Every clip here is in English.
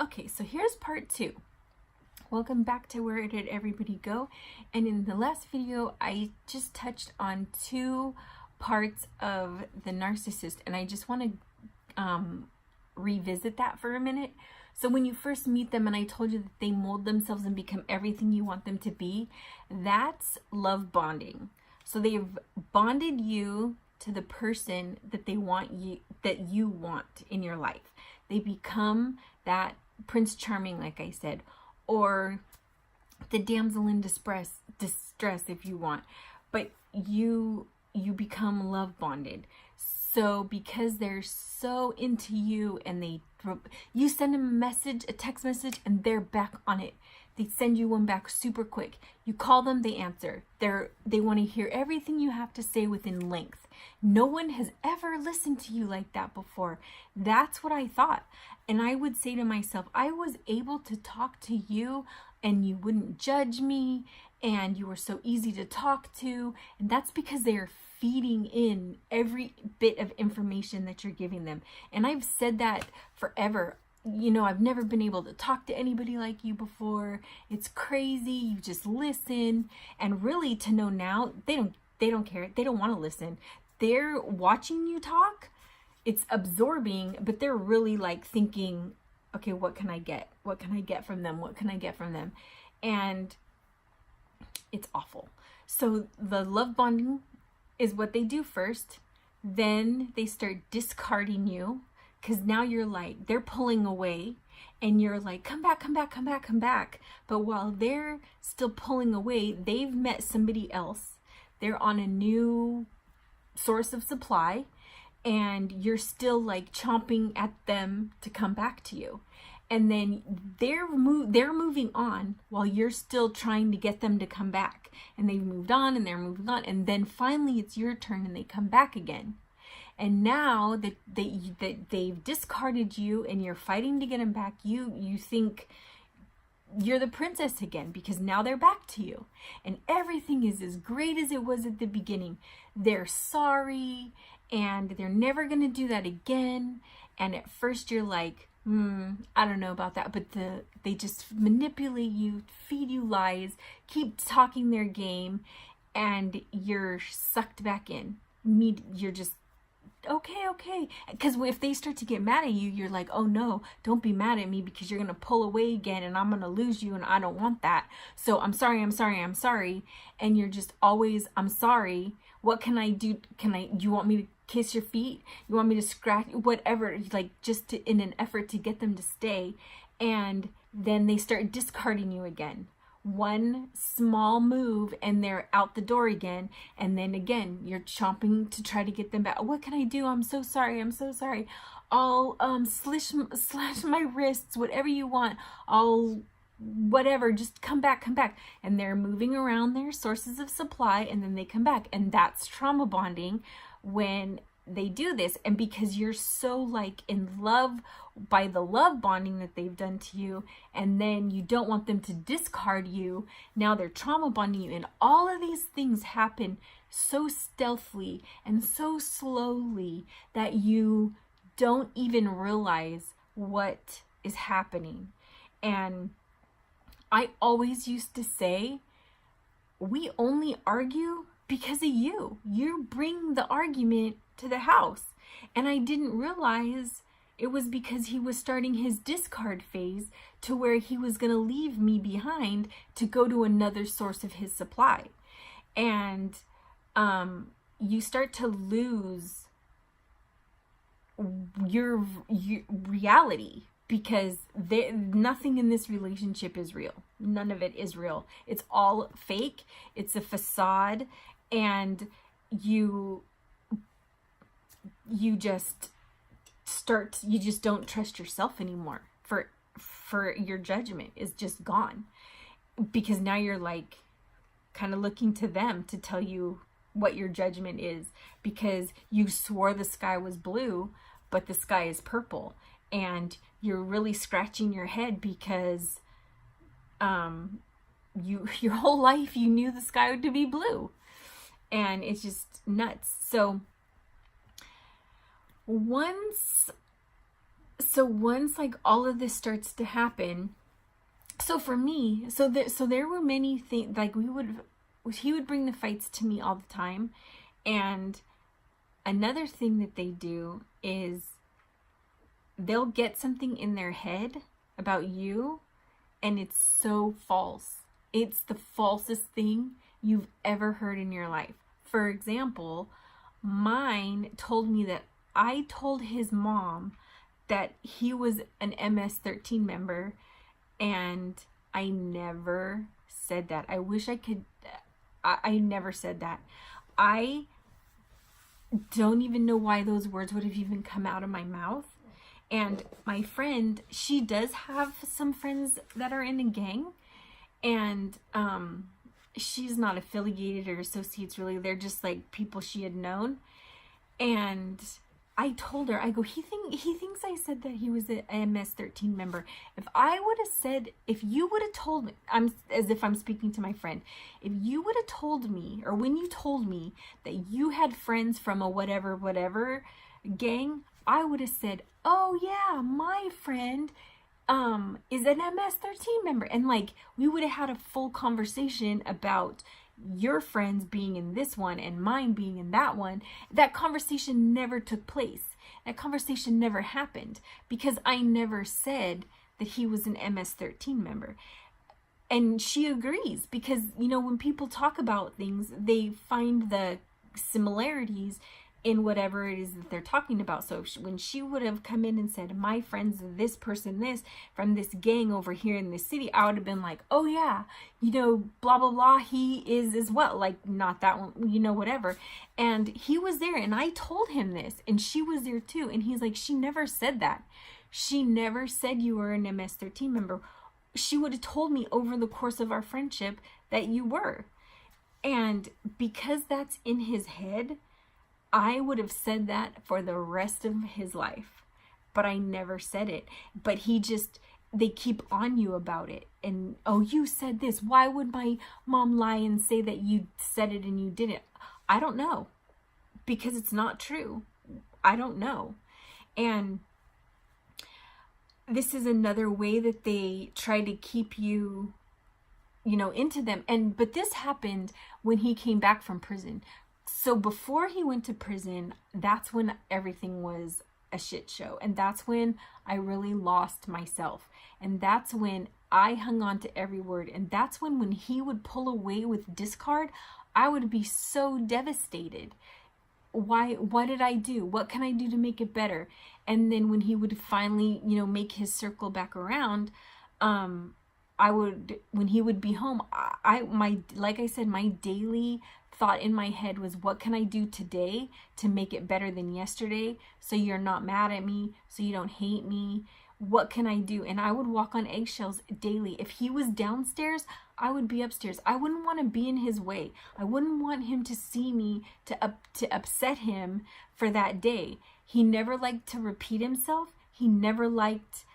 Okay, so here's part 2. Welcome back to Where Did Everybody Go? And in the last video, I just touched on 2 parts of the narcissist, and I just want to revisit that for a minute. So when you first meet them, and I told you that they mold themselves and become everything you want them to be, that's love bonding. So they've bonded you to the person that they want you want in your life. They become that Prince Charming, like I said, or the damsel in distress if you want, but you become love bonded. So because they're so into you, and you send them a text message, and they're back on it. They send you one back super quick. You call them, they answer. They want to hear everything you have to say within length. No one has ever listened to you like that before. That's what I thought. And I would say to myself, I was able to talk to you and you wouldn't judge me, and you were so easy to talk to. And that's because they are feeding in every bit of information that you're giving them. And I've said that forever. You know, I've never been able to talk to anybody like you before. It's crazy. You just listen. And really, to know now, they don't care. They don't want to listen. They're watching you talk. It's absorbing, but they're really like thinking, okay, what can I get? What can I get from them? What can I get from them? And it's awful. So the love bonding is what they do first. Then they start discarding you, because now you're like, they're pulling away, and you're like, come back, come back, come back, come back. But while they're still pulling away, they've met somebody else. They're on a new source of supply, and you're still like chomping at them to come back to you. And then they're moving on while you're still trying to get them to come back. And they've moved on, and they're moving on. And then finally it's your turn, and they come back again. And now that they've discarded you and you're fighting to get them back, you think you're the princess again, because now they're back to you. And everything is as great as it was at the beginning. They're sorry, and they're never going to do that again. And at first you're like, I don't know about that. But they just manipulate you, feed you lies, keep talking their game, and you're sucked back in. You're just, okay. Because if they start to get mad at you, you're like, oh no, don't be mad at me, because you're going to pull away again, and I'm going to lose you, and I don't want that. So I'm sorry. And you're just always, I'm sorry. What can I do? You want me to kiss your feet? You want me to scratch? Whatever, like just in an effort to get them to stay. And then they start discarding you again. One small move and they're out the door again. And then again, you're chomping to try to get them back. What can I do? I'm so sorry. I'll slash my wrists, whatever you want. Whatever, just come back. And they're moving around their sources of supply, and then they come back. And that's trauma bonding when they do this. And because you're so like in love by the love bonding that they've done to you, and then you don't want them to discard you, now they're trauma bonding you. And all of these things happen so stealthily and so slowly that you don't even realize what is happening. And I always used to say, we only argue because of you. You bring the argument to the house. And I didn't realize it was because he was starting his discard phase, to where he was going to leave me behind to go to another source of his supply. And you start to lose your reality, because nothing in this relationship is real. None of it is real. It's all fake. It's a facade. And you just don't trust yourself anymore. For your judgment is just gone, because now you're like kind of looking to them to tell you what your judgment is, because you swore the sky was blue, but the sky is purple. And you're really scratching your head, because your whole life you knew the sky to be blue. And it's just nuts. So once So once like all of this starts to happen, so for me, so there were many things, like he would bring the fights to me all the time. And another thing that they do is they'll get something in their head about you, and it's so false. It's the falsest thing you've ever heard in your life. For example, mine told me that I told his mom that he was an MS-13 member, and I never said that. I wish I could. I never said that. I don't even know why those words would have even come out of my mouth. And my friend, she does have some friends that are in a gang, and she's not affiliated or associates really. They're just like people she had known. And I told her, I go, he thinks I said that he was an MS-13 member. If I would have said, if you would have told me, as if I'm speaking to my friend, if you would have told me, or when you told me that you had friends from a whatever gang, I would have said, oh yeah, my friend is an MS-13 member. And like, we would have had a full conversation about your friends being in this one and mine being in that one. That conversation never took place. That conversation never happened because I never said that he was an MS-13 member. And she agrees because, you know, when people talk about things, they find the similarities in whatever it is that they're talking about. So when she would have come in and said, my friend's this person, this from this gang over here in this city, I would have been like, oh yeah, you know, blah, blah, blah, he is as well. Like, not that one, you know, whatever. And he was there and I told him this and she was there too. And he's like, she never said that. She never said you were an MS-13 member. She would have told me over the course of our friendship that you were. And because that's in his head, I would have said that for the rest of his life, but I never said it. But they keep on you about it. And, oh, you said this. Why would my mom lie and say that you said it and you didn't? I don't know, because it's not true. I don't know. And this is another way that they try to keep you, you know, into them. But this happened when he came back from prison. So before he went to prison, that's when everything was a shit show. And that's when I really lost myself. And that's when I hung on to every word. And that's when he would pull away with discard, I would be so devastated. What did I do? What can I do to make it better? And then when he would finally, you know, make his circle back around, when he would be home, like I said, my daily thought in my head was, what can I do today to make it better than yesterday, so you're not mad at me, so you don't hate me? What can I do? And I would walk on eggshells daily. If he was downstairs, I would be upstairs. I wouldn't want to be in his way. I wouldn't want him to see me to upset him for that day. He never liked to repeat himself. He never liked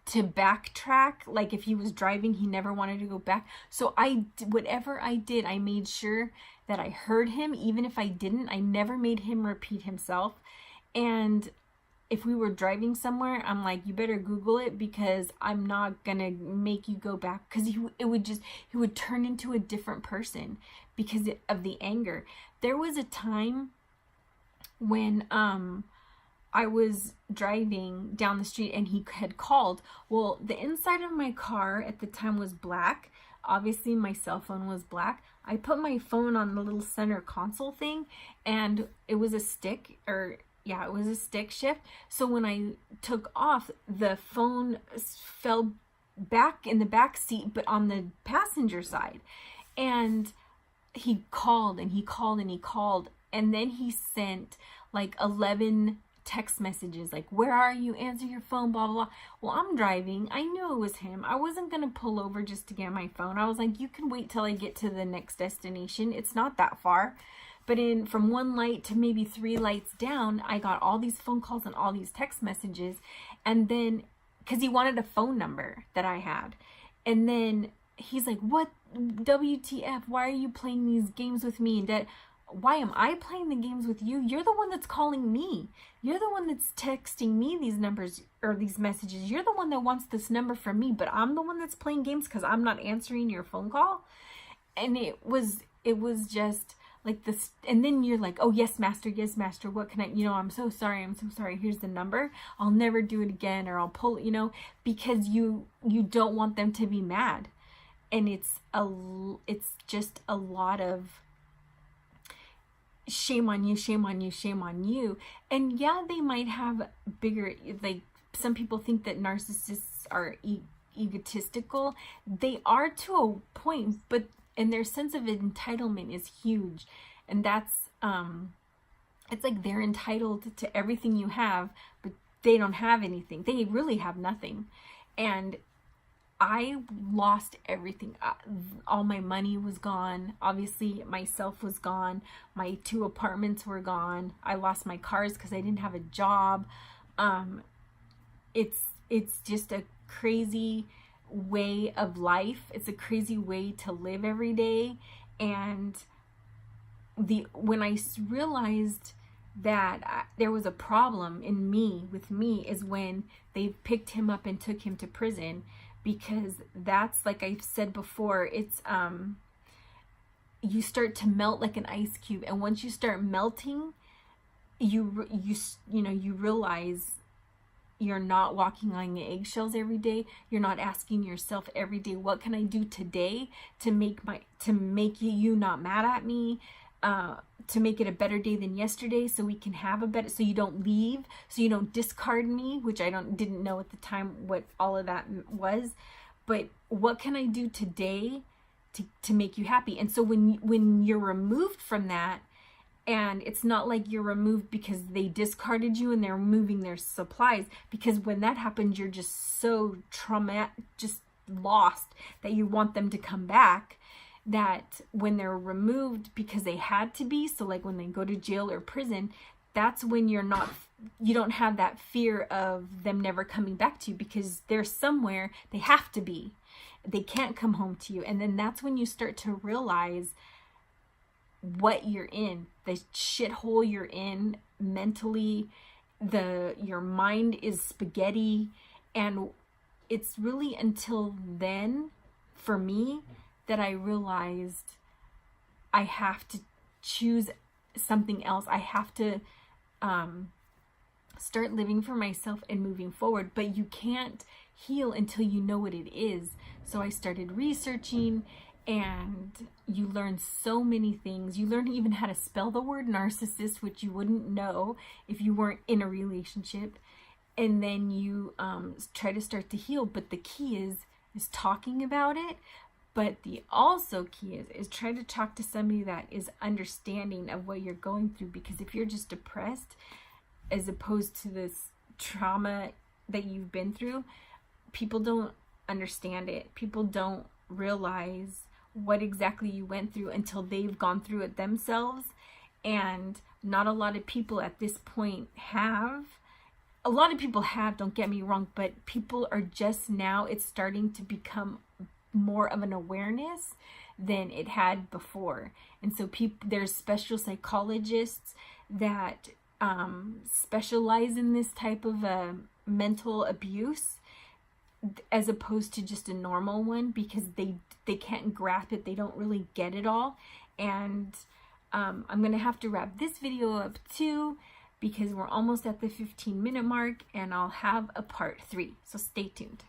to backtrack. Like if he was driving, he never wanted to go back. So whatever I did, I made sure that I heard him. Even if I didn't, I never made him repeat himself. And if we were driving somewhere, I'm like, you better Google it, because I'm not gonna make you go back. Because he would turn into a different person because of the anger. There was a time when I was driving down the street and he had called. Well, the inside of my car at the time was black. Obviously, my cell phone was black. I put my phone on the little center console thing, and it was a stick, it was a stick shift. So when I took off, the phone fell back in the back seat, but on the passenger side. And he called and he called and he called. And then he sent like 11 text messages like, where are you? Answer your phone, blah, blah, blah. Well, I'm driving. I knew it was him. I wasn't going to pull over just to get my phone. I was like, you can wait till I get to the next destination. It's not that far. But from one light to maybe 3 lights down, I got all these phone calls and all these text messages. And then, because he wanted a phone number that I had. And then he's like, what? WTF? Why are you playing these games with me? And that, why am I playing the games with you? You're the one that's calling me. You're the one that's texting me these numbers or these messages. You're the one that wants this number from me, but I'm the one that's playing games because I'm not answering your phone call. And it was just like this. And then you're like, oh, yes, master, what can I, I'm so sorry, here's the number, I'll never do it again, or I'll pull it, because you don't want them to be mad. And it's just a lot of shame on you. And yeah, they might have bigger, like, some people think that narcissists are egotistical. They are to a point, but and their sense of entitlement is huge. And that's it's like they're entitled to everything you have, but they don't have anything. They really have nothing. And I lost everything. All my money was gone. Obviously, myself was gone. My 2 apartments were gone. I lost my cars because I didn't have a job. It's just a crazy way of life. It's a crazy way to live every day. And when I realized that there was a problem with me is when they picked him up and took him to prison. Because that's, like I've said before, it's you start to melt like an ice cube, and once you start melting, you realize you're not walking on eggshells every day. You're not asking yourself every day, what can I do today to make you not mad at me, to make it a better day than yesterday, so we can have a better, so you don't leave, so you don't discard me, which I didn't know at the time what all of that was. But what can I do today to make you happy? And so when you're removed from that, and it's not like you're removed because they discarded you and they're moving their supplies, because when that happens, you're just so just lost that you want them to come back. That when they're removed because they had to be, so like when they go to jail or prison, that's when you don't have that fear of them never coming back to you, because they're somewhere, they have to be, they can't come home to you. And then that's when you start to realize what you're in, the shithole you're in mentally. Your mind is spaghetti. And it's really until then, for me, that I realized I have to choose something else. I have to start living for myself and moving forward. But you can't heal until you know what it is. So I started researching, and you learn so many things. You learn even how to spell the word narcissist, which you wouldn't know if you weren't in a relationship. And then you try to start to heal. But the key is talking about it. But the also key is try to talk to somebody that is understanding of what you're going through. Because if you're just depressed, as opposed to this trauma that you've been through, people don't understand it. People don't realize what exactly you went through until they've gone through it themselves. And not a lot of people at this point have. A lot of people have, don't get me wrong, but people are just now, it's starting to become more of an awareness than it had before. And so there's special psychologists that specialize in this type of mental abuse, as opposed to just a normal one, because they can't grasp it. They don't really get it all. And I'm gonna have to wrap this video up too, because we're almost at the 15-minute mark, and I'll have a part 3, so stay tuned.